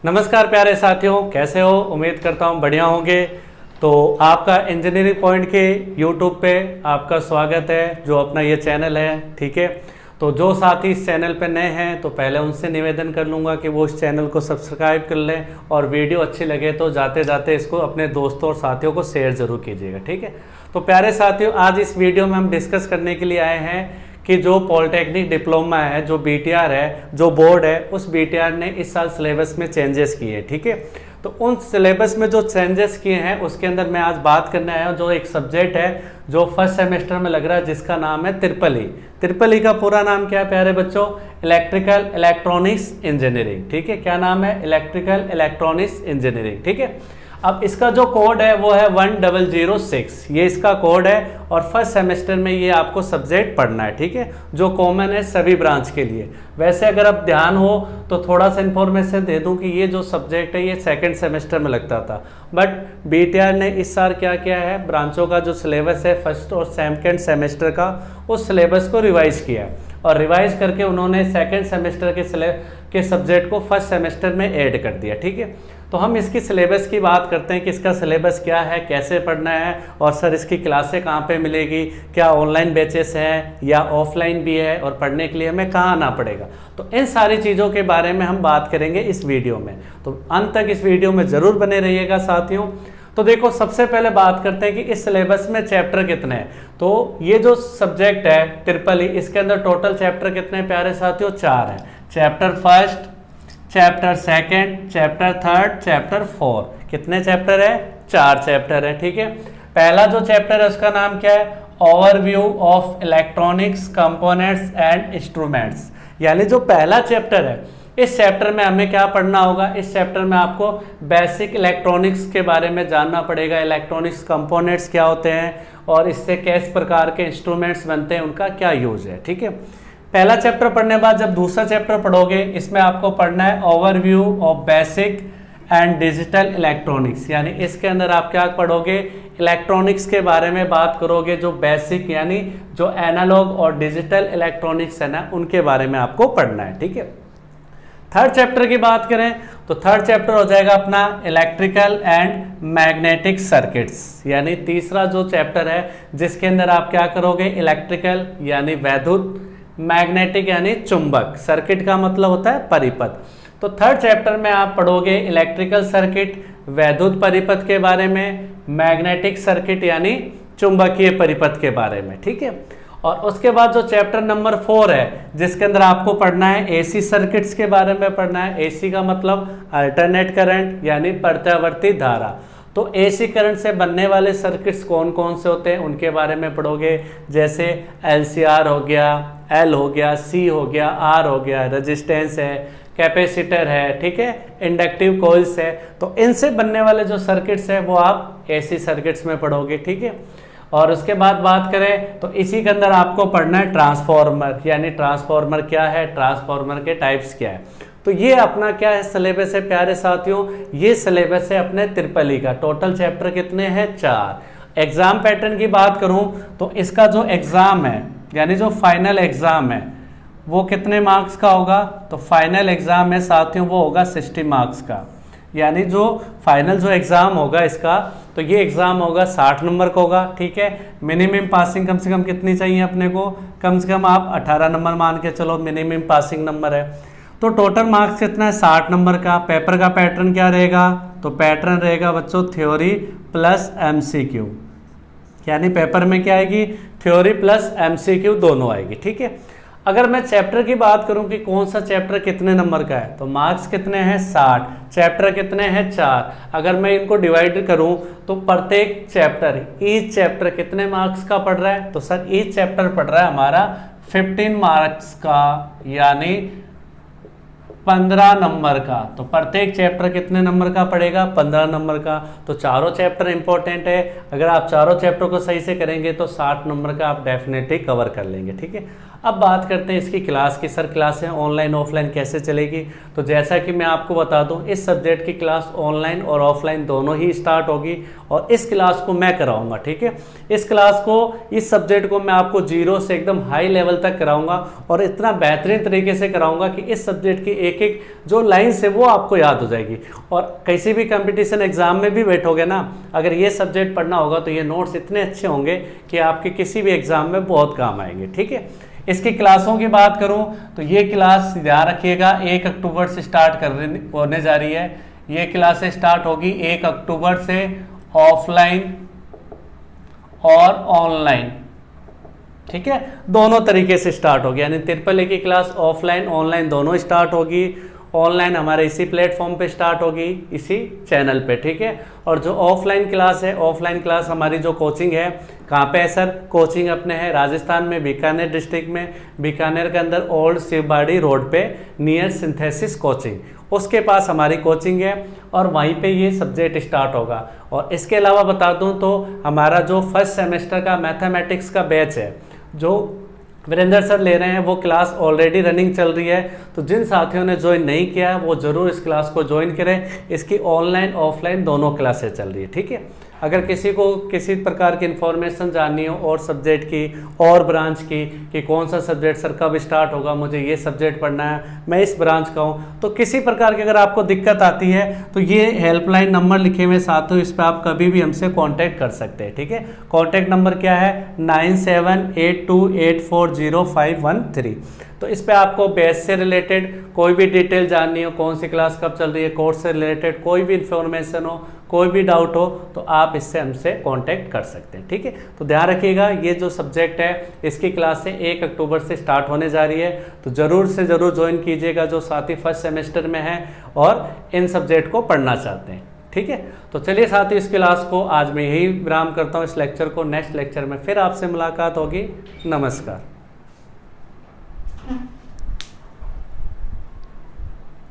नमस्कार प्यारे साथियों, कैसे हो? उम्मीद करता हूँ बढ़िया होंगे। तो आपका इंजीनियरिंग पॉइंट के यूट्यूब पे आपका स्वागत है, जो अपना ये चैनल है। ठीक है, तो जो साथी इस चैनल पे नए हैं तो पहले उनसे निवेदन कर लूँगा कि वो इस चैनल को सब्सक्राइब कर लें, और वीडियो अच्छी लगे तो जाते जाते इसको अपने दोस्तों और साथियों को शेयर ज़रूर कीजिएगा। ठीक है, तो प्यारे साथियों, आज इस वीडियो में हम डिस्कस करने के लिए आए हैं कि जो पॉलिटेक्निक डिप्लोमा है, जो बीटीआर है, जो बोर्ड है, उस बीटीआर ने इस साल सिलेबस में चेंजेस किए। ठीक है, तो उन सिलेबस में जो चेंजेस किए हैं उसके अंदर मैं आज बात करने आया हूँ। जो एक सब्जेक्ट है जो फर्स्ट सेमेस्टर में लग रहा है, जिसका नाम है ट्रिपल ई। ट्रिपल ई का पूरा नाम क्या है प्यारे बच्चों? Electrical electronics engineering. ठीक है, क्या नाम है? Electrical electronics engineering. ठीक है, अब इसका जो कोड है वो है 1006, ये इसका कोड है, और फर्स्ट सेमेस्टर में ये आपको सब्जेक्ट पढ़ना है। ठीक है, जो कॉमन है सभी ब्रांच के लिए। वैसे अगर अब ध्यान हो तो थोड़ा सा इन्फॉर्मेशन दे दूं कि ये जो सब्जेक्ट है ये सेकंड सेमेस्टर में लगता था, बट बीटीआर ने इस साल क्या किया है, ब्रांचों का जो सिलेबस है फर्स्ट और सेकंड सेमेस्टर का, उस सिलेबस को रिवाइज किया, और रिवाइज करके उन्होंने सेकंड सेमेस्टर के सब्जेक्ट को फर्स्ट सेमेस्टर में ऐड कर दिया। ठीक है, तो हम इसकी सिलेबस की बात करते हैं कि इसका सिलेबस क्या है, कैसे पढ़ना है, और सर इसकी क्लासें कहाँ पे मिलेगी, क्या ऑनलाइन बैचेस हैं या ऑफलाइन भी है, और पढ़ने के लिए हमें कहाँ आना पड़ेगा। तो इन सारी चीज़ों के बारे में हम बात करेंगे इस वीडियो में, तो अंत तक इस वीडियो में ज़रूर बने रहिएगा साथियों। तो देखो, सबसे पहले बात करते हैं कि इस सिलेबस में चैप्टर कितने हैं। तो ये जो सब्जेक्ट है ट्रिपल ई, इसके अंदर टोटल चैप्टर कितने हैं प्यारे साथियों? 4 हैं। Chapter first, chapter second, chapter third, chapter 4। कितने चैप्टर है? 4 चैप्टर है। ठीक है, पहला जो चैप्टर है उसका नाम क्या है? Overview of electronics components and instruments. यानी जो पहला चैप्टर है, इस चैप्टर में हमें क्या पढ़ना होगा? इस चैप्टर में आपको बेसिक इलेक्ट्रॉनिक्स के बारे में जानना पड़ेगा। इलेक्ट्रॉनिक्स कंपोनेंट्स क्या होते हैं, और इससे किस प्रकार के इंस्ट्रूमेंट्स बनते हैं, उनका क्या यूज है। ठीक है, पहला चैप्टर पढ़ने के बाद जब दूसरा चैप्टर पढ़ोगे, इसमें आपको पढ़ना है overview of basic and digital electronics. यानी इसके अंदर आप क्या पढ़ोगे? इलेक्ट्रॉनिक्स के बारे में बात करोगे, जो बेसिक यानी जो एनालॉग और डिजिटल इलेक्ट्रॉनिक्स है ना, उनके बारे में आपको पढ़ना है। ठीक है, थर्ड चैप्टर की बात करें तो थर्ड चैप्टर हो जाएगा अपना इलेक्ट्रिकल एंड मैग्नेटिक सर्किट्स। यानी तीसरा जो चैप्टर है, जिसके अंदर आप क्या करोगे? इलेक्ट्रिकल यानी वैद्युत, मैग्नेटिक यानी चुंबक, सर्किट का मतलब होता है परिपथ। तो थर्ड चैप्टर में आप पढ़ोगे इलेक्ट्रिकल सर्किट, वैद्युत परिपथ के बारे में, मैग्नेटिक सर्किट यानी चुंबकीय परिपथ के बारे में। ठीक है, और उसके बाद जो चैप्टर नंबर 4 है, जिसके अंदर आपको पढ़ना है एसी सर्किट्स के बारे में पढ़ना है। एसी का मतलब अल्टरनेट करंट यानी प्रत्यावर्ती धारा। तो एसी करंट से बनने वाले सर्किट्स कौन कौन से होते हैं, उनके बारे में पढ़ोगे। जैसे एलसीआर हो गया, एल हो गया, सी हो गया, आर हो गया, रेजिस्टेंस है, कैपेसिटर है, ठीक है, इंडक्टिव कॉइल्स है। तो इनसे बनने वाले जो सर्किट्स है वो आप एसी सर्किट्स में पढ़ोगे। ठीक है, और उसके बाद बात करें तो इसी के अंदर आपको पढ़ना है ट्रांसफॉर्मर। यानी ट्रांसफॉर्मर क्या है, ट्रांसफॉर्मर के टाइप्स क्या है। तो ये अपना क्या है सिलेबस है प्यारे साथियों, ये सिलेबस है अपने ट्रिपल ई का। टोटल चैप्टर कितने हैं? 4। एग्जाम पैटर्न की बात करूं तो इसका जो एग्जाम है, यानी जो फाइनल एग्जाम है, वो कितने मार्क्स का होगा? तो फाइनल एग्जाम है साथियों वो होगा 60 मार्क्स का। यानी जो फाइनल जो एग्जाम होगा इसका, तो ये एग्जाम होगा 60 नंबर का होगा। ठीक है, मिनिमम पासिंग कम से कम कितनी चाहिए अपने को? कम से कम आप 18 नंबर मान के चलो, मिनिमम पासिंग नंबर है। तो टोटल मार्क्स कितना है? 60 नंबर का। पेपर का पैटर्न क्या रहेगा? तो पैटर्न रहेगा बच्चों थ्योरी प्लस एमसीक्यू। यानी पेपर में क्या आएगी? थ्योरी प्लस एमसीक्यू दोनों आएगी। ठीक है, अगर मैं चैप्टर की बात करूं कि कौन सा चैप्टर कितने नंबर का है, तो मार्क्स कितने हैं? 60। चैप्टर कितने हैं? 4। अगर मैं इनको डिवाइड करूं तो प्रत्येक चैप्टर, ईच चैप्टर कितने मार्क्स का पढ़ रहा है? तो सर ईच चैप्टर पढ़ रहा है हमारा 15 मार्क्स का, यानी 15 नंबर का। तो प्रत्येक चैप्टर कितने नंबर का पड़ेगा? 15 नंबर का। तो चारों चैप्टर इंपॉर्टेंट है। अगर आप चारों चैप्टर को सही से करेंगे तो 60 नंबर का आप डेफिनेटली कवर कर लेंगे। ठीक है, अब बात करते हैं इसकी क्लास की। सर क्लासें ऑनलाइन ऑफलाइन कैसे चलेगी? तो जैसा कि मैं आपको बता दूं, इस सब्जेक्ट की क्लास ऑनलाइन और ऑफलाइन दोनों ही स्टार्ट होगी और इस क्लास को मैं कराऊंगा। ठीक है, इस क्लास को, इस सब्जेक्ट को मैं आपको जीरो से एकदम हाई लेवल तक कराऊंगा और इतना बेहतरीन तरीके से कराऊंगा कि इस सब्जेक्ट की एक एक जो लाइन्स है वो आपको याद हो जाएगी। और किसी भी कंपटीशन एग्जाम में भी बैठोगे ना, अगर ये सब्जेक्ट पढ़ना होगा तो ये नोट्स इतने अच्छे होंगे कि आपके किसी भी एग्जाम में बहुत काम आएंगे। ठीक है, इसकी क्लासों की बात करूं तो ये क्लास ध्यान रखिएगा 1 अक्टूबर से स्टार्ट होने जा रही है। ये क्लासें स्टार्ट होगी 1 अक्टूबर से, ऑफलाइन और ऑनलाइन। ठीक है, दोनों तरीके से स्टार्ट होगी, यानी ट्रिपल ए की क्लास ऑफलाइन ऑनलाइन दोनों स्टार्ट होगी। ऑनलाइन हमारे इसी प्लेटफॉर्म पे स्टार्ट होगी, इसी चैनल पे। ठीक है, और जो ऑफलाइन क्लास है, ऑफलाइन क्लास हमारी जो कोचिंग है, कहाँ पे है सर? कोचिंग अपने है राजस्थान में, बीकानेर डिस्ट्रिक्ट में, बीकानेर के अंदर ओल्ड शिवबाड़ी रोड पे नियर सिंथेसिस कोचिंग, उसके पास हमारी कोचिंग है और वहीं पे ये सब्जेक्ट स्टार्ट होगा। और इसके अलावा बता दूं तो हमारा जो फर्स्ट सेमेस्टर का मैथमेटिक्स का बैच है, जो वीरेंद्र सर ले रहे हैं, वो क्लास ऑलरेडी रनिंग चल रही है। तो जिन साथियों ने ज्वाइन नहीं किया है वो ज़रूर इस क्लास को ज्वाइन करें। इसकी ऑनलाइन ऑफलाइन दोनों क्लासें चल रही है। ठीक है, अगर किसी को किसी प्रकार की इन्फॉर्मेशन जाननी हो और सब्जेक्ट की और ब्रांच की, कि कौन सा सब्जेक्ट सर कब स्टार्ट होगा, मुझे ये सब्जेक्ट पढ़ना है, मैं इस ब्रांच का हूँ, तो किसी प्रकार की अगर आपको दिक्कत आती है तो ये हेल्पलाइन नंबर लिखे हुए साथ हो, इस पर आप कभी भी हमसे कॉन्टैक्ट कर सकते हैं। ठीक है, कॉन्टैक्ट नंबर क्या है? 9782840513। तो इस पे आपको बैच से रिलेटेड कोई भी डिटेल जाननी हो, कौन सी क्लास कब चल रही है, कोर्स से रिलेटेड कोई भी इन्फॉर्मेशन हो, कोई भी डाउट हो, तो आप इससे हमसे कांटेक्ट कर सकते हैं। ठीक है, तो ध्यान रखिएगा ये जो सब्जेक्ट है इसकी क्लास से 1 अक्टूबर से स्टार्ट होने जा रही है, तो ज़रूर से ज़रूर ज्वाइन कीजिएगा जो साथी फर्स्ट सेमेस्टर में है और इन सब्जेक्ट को पढ़ना चाहते हैं। ठीक है, तो चलिए साथी इस क्लास को आज मैं यही विराम करता हूँ, इस लेक्चर को। नेक्स्ट लेक्चर में फिर आपसे मुलाकात होगी। नमस्कार।